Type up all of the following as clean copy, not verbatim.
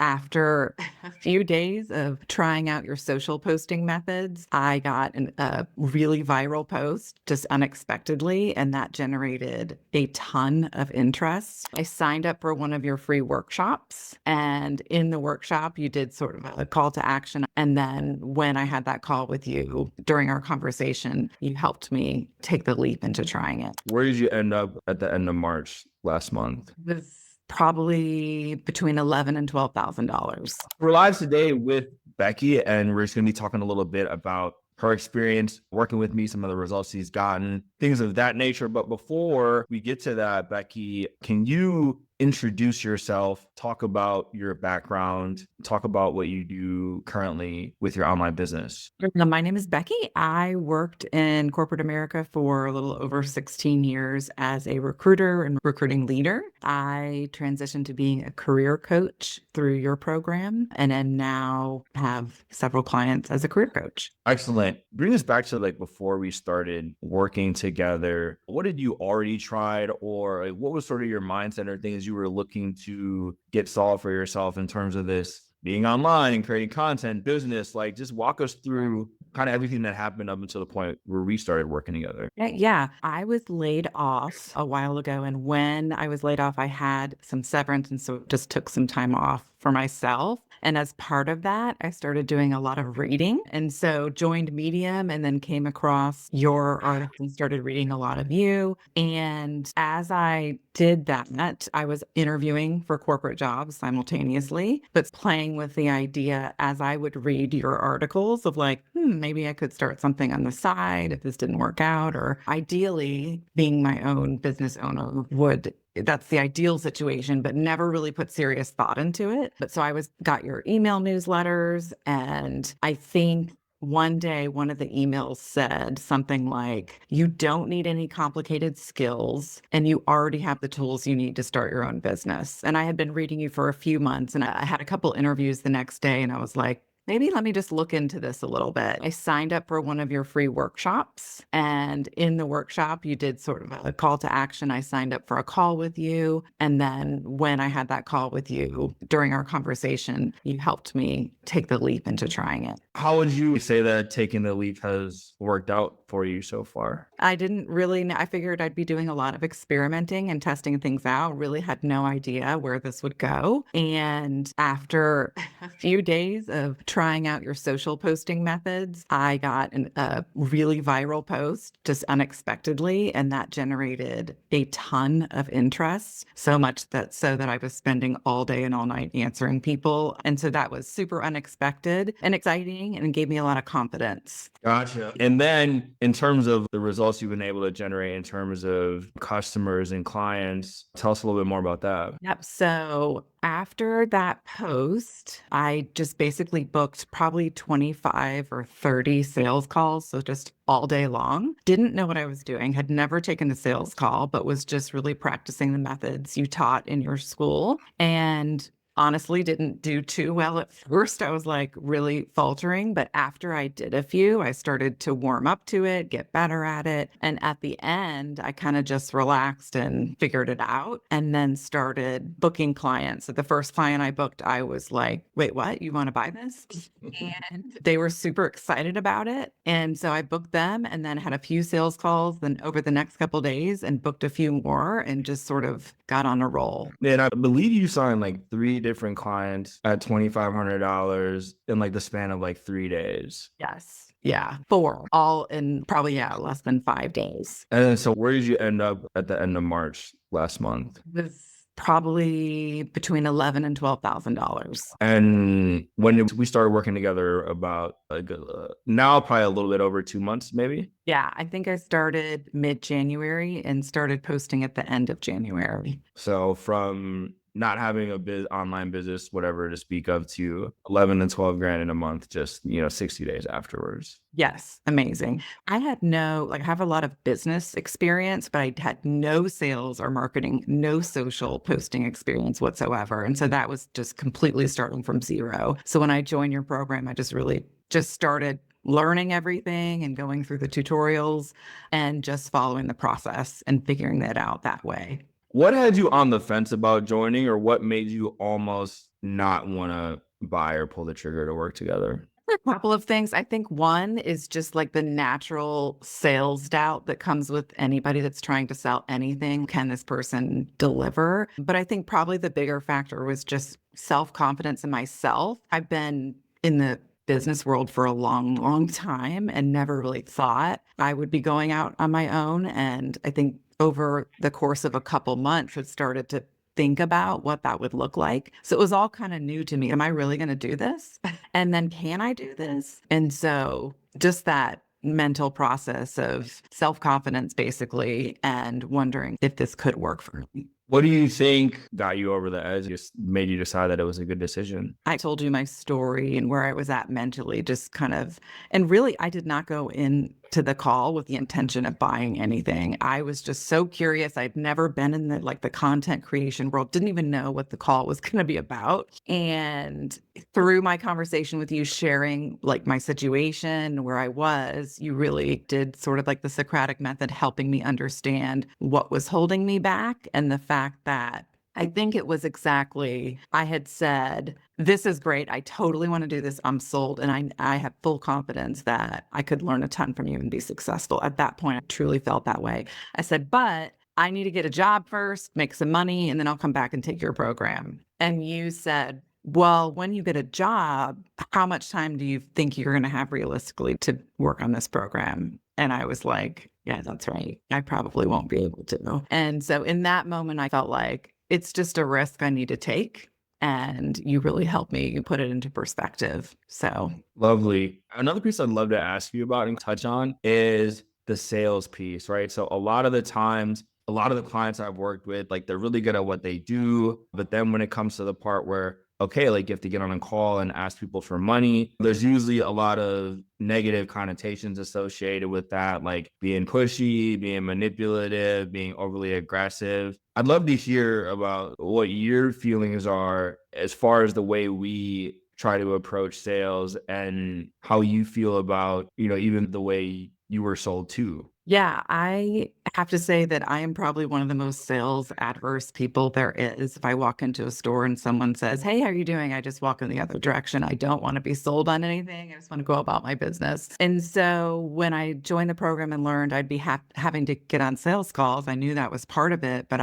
After a few days of trying out your social posting methods, I got a really viral post just unexpectedly, and that generated a ton of interest. I signed up for one of your free workshops, and in the workshop, you did sort of a call to action. And then when I had that call with you during our conversation, you helped me take the leap into trying it. Where did you end up at the end of March last month? It was probably between $11,000 and $12,000. We're live today with Becky, and we're just going to be talking a little bit about her experience working with me, some of the results she's gotten, things of that nature. But before we get to that, Becky, can you introduce yourself, talk about your background, talk about what you do currently with your online business? My name is Becky. I worked in corporate America for a little over 16 years as a recruiter and recruiting leader. I transitioned to being a career coach through your program, and then now have several clients as a career coach. Excellent. Bring us back to before we started working together. What did you already tried, or what was sort of your mindset or things you were looking to get solved for yourself in terms of this being online and creating content, business? Just walk us through kind of everything that happened up until the point where we started working together. Yeah. I was laid off a while ago. And when I was laid off, I had some severance. And so just took some time off for myself. And as part of that, I started doing a lot of reading. And so joined Medium and then came across your article and started reading a lot of you. And as I did that, I was interviewing for corporate jobs simultaneously, but playing with the idea as I would read your articles of maybe I could start something on the side if this didn't work out, or ideally being my own business owner that's the ideal situation, but never really put serious thought into it. But so got your email newsletters, and I think one day one of the emails said something like, you don't need any complicated skills and you already have the tools you need to start your own business. And I had been reading you for a few months, and I had a couple interviews the next day, and I was like, maybe let me just look into this a little bit. I signed up for one of your free workshops, and in the workshop, you did sort of a call to action. I signed up for a call with you. And then when I had that call with you during our conversation, you helped me take the leap into trying it. How would you say that taking the leap has worked out for you so far? I didn't really know. I figured I'd be doing a lot of experimenting and testing things out. Really had no idea where this would go. And after a few days of trying out your social posting methods, I got a really viral post just unexpectedly, and that generated a ton of interest, so that I was spending all day and all night answering people. And so that was super unexpected and exciting, and gave me a lot of confidence. Gotcha. And then in terms of the results you've been able to generate in terms of customers and clients, tell us a little bit more about that. Yep. So after that post, I just basically booked probably 25 or 30 sales calls. So just all day long. Didn't know what I was doing, had never taken a sales call, but was just really practicing the methods you taught in your school. And honestly didn't do too well at first. I was really faltering, but after I did a few, I started to warm up to it, get better at it. And at the end, I kind of just relaxed and figured it out, and then started booking clients. So the first client I booked, I was like, wait, what? You want to buy this? And they were super excited about it. And so I booked them and then had a few sales calls then over the next couple of days and booked a few more and just sort of got on a roll. And I believe you signed 3 different clients at $2,500 in the span of 3 days. Yes. Yeah. 4, all in probably, less than 5 days. And then, so where did you end up at the end of March last month? It was probably between $11,000 and $12,000. And when we started working together about now probably a little bit over 2 months, maybe? Yeah, I think I started mid-January and started posting at the end of January. So from not having a online business, whatever to speak of, to 11 and 12 grand in a month, just, 60 days afterwards. Yes. Amazing. I have a lot of business experience, but I had no sales or marketing, no social posting experience whatsoever. And so that was just completely starting from zero. So when I joined your program, I just really just started learning everything and going through the tutorials and just following the process and figuring that out that way. What had you on the fence about joining, or what made you almost not want to buy or pull the trigger to work together? A couple of things. I think one is just like the natural sales doubt that comes with anybody that's trying to sell anything. Can this person deliver? But I think probably the bigger factor was just self confidence in myself. I've been in the business world for a long, long time and never really thought I would be going out on my own. And I think over the course of a couple months, it started to think about what that would look like. So it was all kind of new to me. Am I really going to do this? And then can I do this? And so just that mental process of self-confidence basically and wondering if this could work for me. What do you think got you over the edge, just made you decide that it was a good decision? I told you my story and where I was at mentally, just kind of, and really, I did not go into the call with the intention of buying anything. I was just so curious. I'd never been in the content creation world, didn't even know what the call was going to be about. And through my conversation with you, sharing like my situation, where I was, you really did sort of like the Socratic method, helping me understand what was holding me back and the fact that I think it was exactly, I had said, this is great. I totally want to do this. I'm sold. And I have full confidence that I could learn a ton from you and be successful. At that point, I truly felt that way. I said, but I need to get a job first, make some money, and then I'll come back and take your program. And you said, well, when you get a job, how much time do you think you're going to have realistically to work on this program? And I was like, yeah, that's right. I probably won't be able to. And so in that moment, I felt like it's just a risk I need to take. And you really helped me put it into perspective. So, Lovely. Another piece I'd love to ask you about and touch on is the sales piece, right? So a lot of the times, a lot of the clients I've worked with, like they're really good at what they do. But then when it comes to the part where, okay, like you have to get on a call and ask people for money, there's usually a lot of negative connotations associated with that, like being pushy, being manipulative, being overly aggressive. I'd love to hear about what your feelings are as far as the way we try to approach sales and how you feel about, even the way you were sold to. yeah, I have to say that I am probably one of the most sales adverse people there is. If I walk into a store and someone says, hey, how are you doing? I just walk in the other direction. I don't want to be sold on anything. I just want to go about my business. And so when I joined the program and learned I'd be having to get on sales calls, I knew that was part of it. But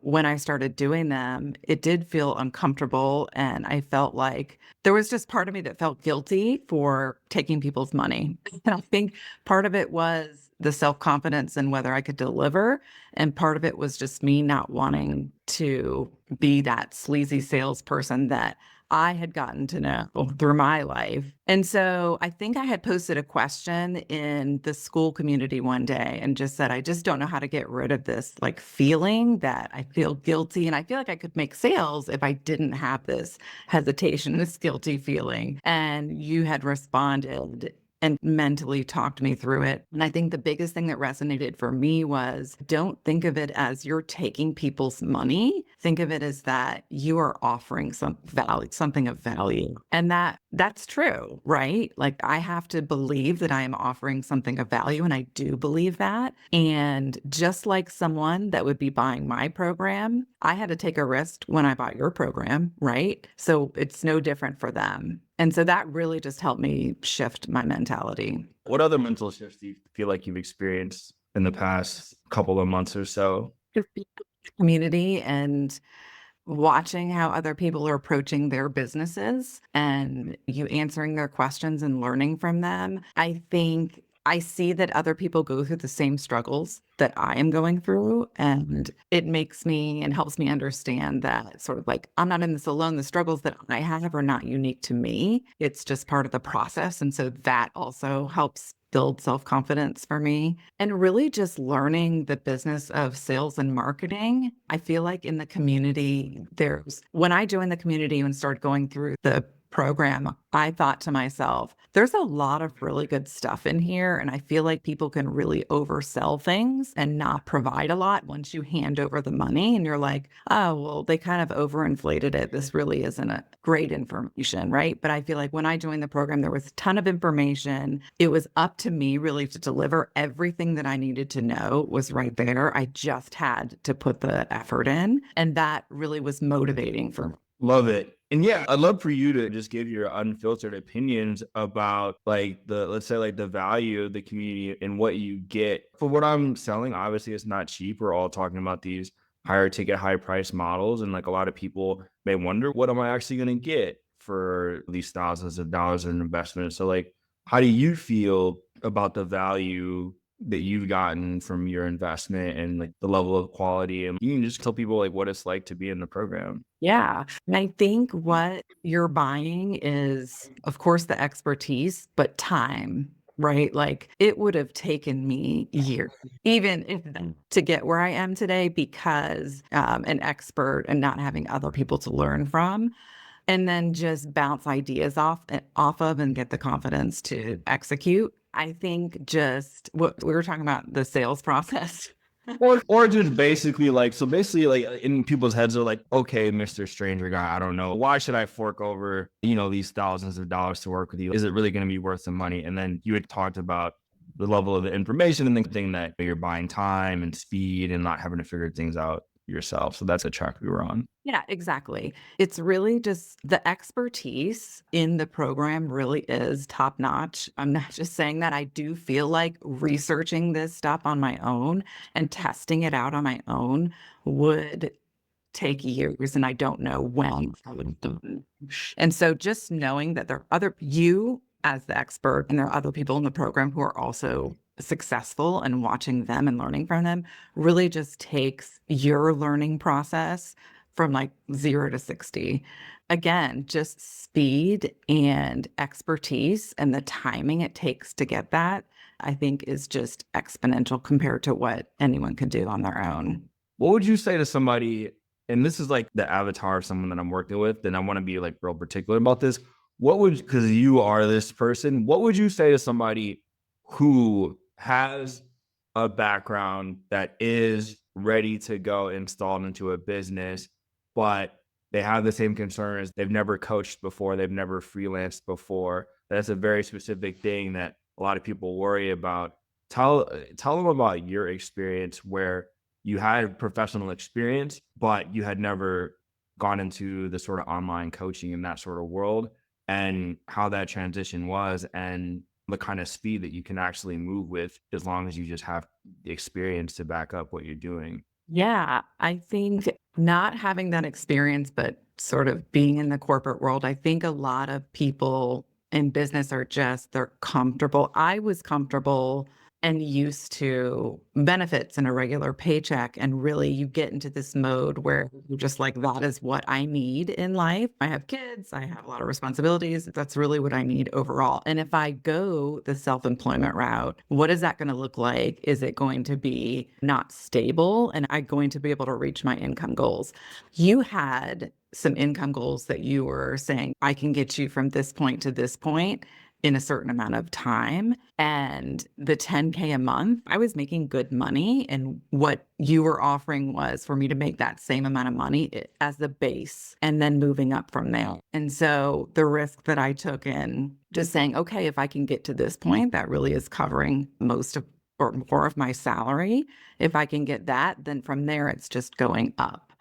when I started doing them, it did feel uncomfortable. And I felt like there was just part of me that felt guilty for taking people's money. And I think part of it was the self-confidence and whether I could deliver. And part of it was just me not wanting to be that sleazy salesperson that I had gotten to know through my life. And so I think I had posted a question in the school community one day and just said, I just don't know how to get rid of this like feeling that I feel guilty. And I feel like I could make sales if I didn't have this hesitation, this guilty feeling. And you had responded and mentally talked me through it. And I think the biggest thing that resonated for me was don't think of it as you're taking people's money. Think of it as that you are offering some value, something of value. And that's true, right? Like I have to believe that I am offering something of value. And I do believe that. And just like someone that would be buying my program, I had to take a risk when I bought your program, right? So it's no different for them. And so that really just helped me shift my mentality. What other mental shifts do you feel like you've experienced in the past couple of months or so? Just being in the community and watching how other people are approaching their businesses and you answering their questions and learning from them. I think I see that other people go through the same struggles that I am going through. And it makes me and helps me understand that sort of like, I'm not in this alone. The struggles that I have are not unique to me. It's just part of the process. And so that also helps build self-confidence for me. And really just learning the business of sales and marketing. I feel like in the community, when I joined the community and started going through the program, I thought to myself, there's a lot of really good stuff in here. And I feel like people can really oversell things and not provide a lot once you hand over the money. And you're like, oh, well, they kind of overinflated it. This really isn't a great information, right? But I feel like when I joined the program, there was a ton of information. It was up to me really to deliver everything that I needed to know was right there. I just had to put the effort in. And that really was motivating for me. Love it. And yeah, I'd love for you to just give your unfiltered opinions about like the, let's say like the value of the community and what you get for what I'm selling. Obviously, it's not cheap. We're all talking about these higher ticket, high price models. And like a lot of people may wonder, what am I actually going to get for these thousands of dollars in investment? So like, how do you feel about the value that you've gotten from your investment and like the level of quality? And you can just tell people like what it's like to be in the program. Yeah. And I think what you're buying is, of course, the expertise, but time, right? Like it would have taken me years, even if to get where I am today, because an expert and not having other people to learn from, and then just bounce ideas off of and get the confidence to execute. I think just what we were talking about, the sales process. Or just basically like, so basically like in people's heads are like, okay, Mr. Stranger Guy, I don't know. Why should I fork over, these thousands of dollars to work with you? Is it really going to be worth the money? And then you had talked about the level of the information and the thing that you're buying time and speed and not having to figure things out yourself. So that's a track we were on. Yeah, exactly. It's really just the expertise in the program really is top notch. I'm not just saying that. I do feel like researching this stuff on my own and testing it out on my own would take years, and I don't know when I would have done. And so just knowing that there are other you as the expert and there are other people in the program who are also successful and watching them and learning from them really just takes your learning process from like 0 to 60. Again, just speed and expertise and the timing it takes to get that, I think is just exponential compared to what anyone could do on their own. What would you say to somebody, and this is like the avatar of someone that I'm working with, and I want to be like real particular about this. What would, because you are this person, what would you say to somebody who has a background that is ready to go installed into a business, but they have the same concerns? They've never coached before, they've never freelanced before. That's a very specific thing that a lot of people worry about. Tell them about your experience where you had professional experience, but you had never gone into the sort of online coaching in that sort of world, and how that transition was and the kind of speed that you can actually move with as long as you just have the experience to back up what you're doing. Yeah, I think not having that experience, but sort of being in the corporate world, I think a lot of people in business are just, they're comfortable. I was comfortable and used to benefits and a regular paycheck. And really, you get into this mode where you're just like, that is what I need in life. I have kids, I have a lot of responsibilities. That's really what I need overall. And if I go the self employment route, what is that going to look like? Is it going to be not stable? And I going to be able to reach my income goals? You had some income goals that you were saying, I can get you from this point to this point in a certain amount of time. And the 10K a month, I was making good money. And what you were offering was for me to make that same amount of money as the base and then moving up from there. And so the risk that I took in just saying, okay, if I can get to this point, that really is covering most of or more of my salary. If I can get that, then from there, it's just going up.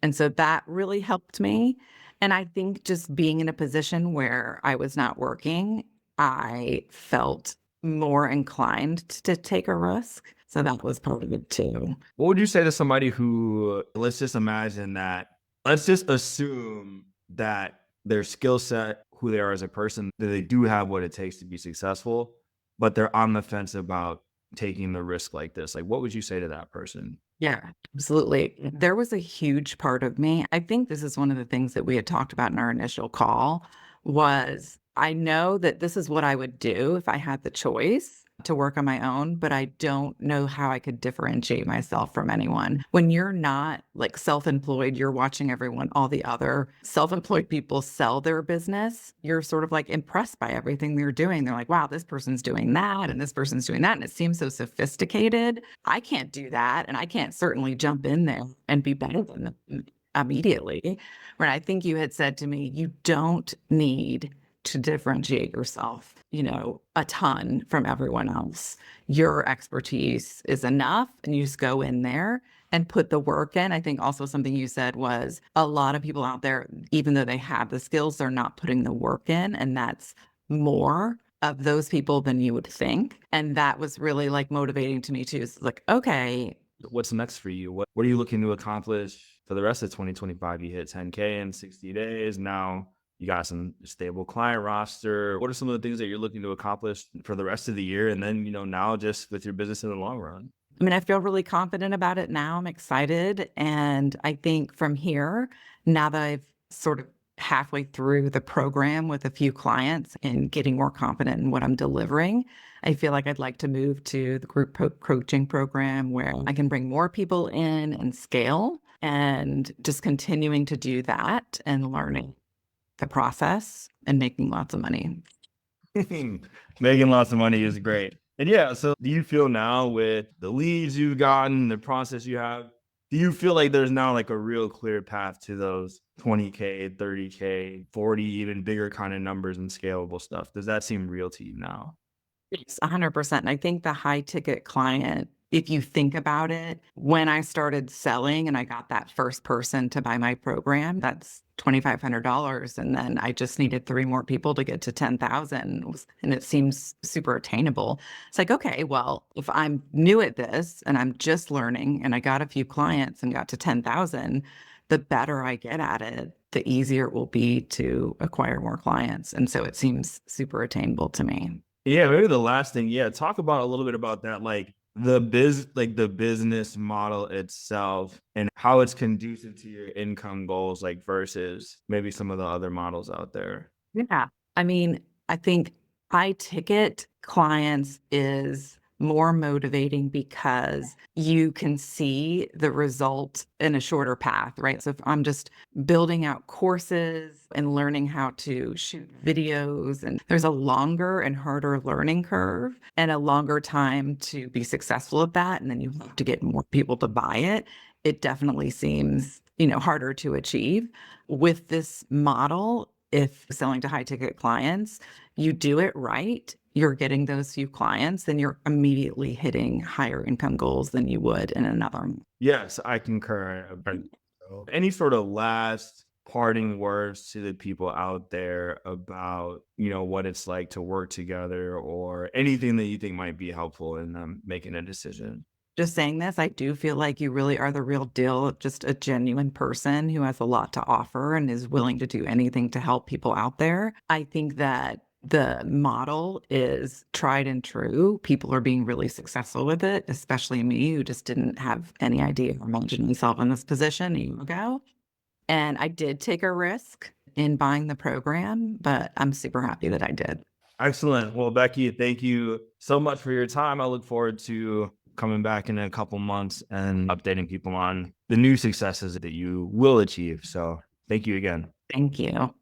And so that really helped me. And I think just being in a position where I was not working, I felt more inclined to take a risk. So that was part of it too. What would you say to somebody who, let's just imagine that, let's just assume that their skill set, who they are as a person, that they do have what it takes to be successful, but they're on the fence about taking the risk like this? Like, what would you say to that person? Yeah, absolutely. There was a huge part of me. I think this is one of the things that we had talked about in our initial call was I know that this is what I would do if I had the choice to work on my own, but I don't know how I could differentiate myself from anyone. When you're not like self-employed, you're watching everyone, all the other self-employed people sell their business. You're sort of like impressed by everything they're doing. They're like, wow, this person's doing that and this person's doing that. And it seems so sophisticated. I can't do that. And I can't certainly jump in there and be better than them immediately. When I think you had said to me, you don't need to differentiate yourself, a ton from everyone else. Your expertise is enough and you just go in there and put the work in. I think also something you said was a lot of people out there, even though they have the skills, they're not putting the work in. And that's more of those people than you would think. And that was really like motivating to me too. It's like, okay, What's next for you? What are you looking to accomplish for the rest of 2025? You hit 10K in 60 days. Now you got some stable client roster. What are some of the things that you're looking to accomplish for the rest of the year? And then, now just with your business in the long run? I mean, I feel really confident about it now. I'm excited. And I think from here, now that I've sort of halfway through the program with a few clients and getting more confident in what I'm delivering, I feel like I'd like to move to the group coaching program where I can bring more people in and scale, and just continuing to do that and learning the process and making lots of money. Making lots of money is great. And yeah, so do you feel now with the leads you've gotten, the process you have, do you feel like there's now like a real clear path to those 20K, 30K, 40, even bigger kind of numbers and scalable stuff? Does that seem real to you now? Yes, 100%. And I think the high ticket client, if you think about it, when I started selling and I got that first person to buy my program, that's $2,500. And then I just needed three more people to get to 10,000. And it seems super attainable. It's like, okay, well, if I'm new at this and I'm just learning and I got a few clients and got to 10,000, the better I get at it, the easier it will be to acquire more clients. And so it seems super attainable to me. Yeah, maybe the last thing, yeah, talk about a little bit about that, like the business model itself and how it's conducive to your income goals, like versus maybe some of the other models out there. Yeah. I mean, I think high ticket clients is more motivating because you can see the result in a shorter path, right? So if I'm just building out courses and learning how to shoot videos, and there's a longer and harder learning curve and a longer time to be successful at that. And then you have to get more people to buy it. It definitely seems, harder to achieve. With this model, if selling to high ticket clients, you do it right, you're getting those few clients, then you're immediately hitting higher income goals than you would in another. Yes, I concur. Any sort of last parting words to the people out there about, what it's like to work together or anything that you think might be helpful in making a decision? Just saying this, I do feel like you really are the real deal, just a genuine person who has a lot to offer and is willing to do anything to help people out there. I think that the model is tried and true. People are being really successful with it, especially me, who just didn't have any idea or imagine myself in this position a year ago. And I did take a risk in buying the program, but I'm super happy that I did. Excellent. Well, Becky, thank you so much for your time. I look forward to coming back in a couple months and updating people on the new successes that you will achieve. So thank you again. Thank you.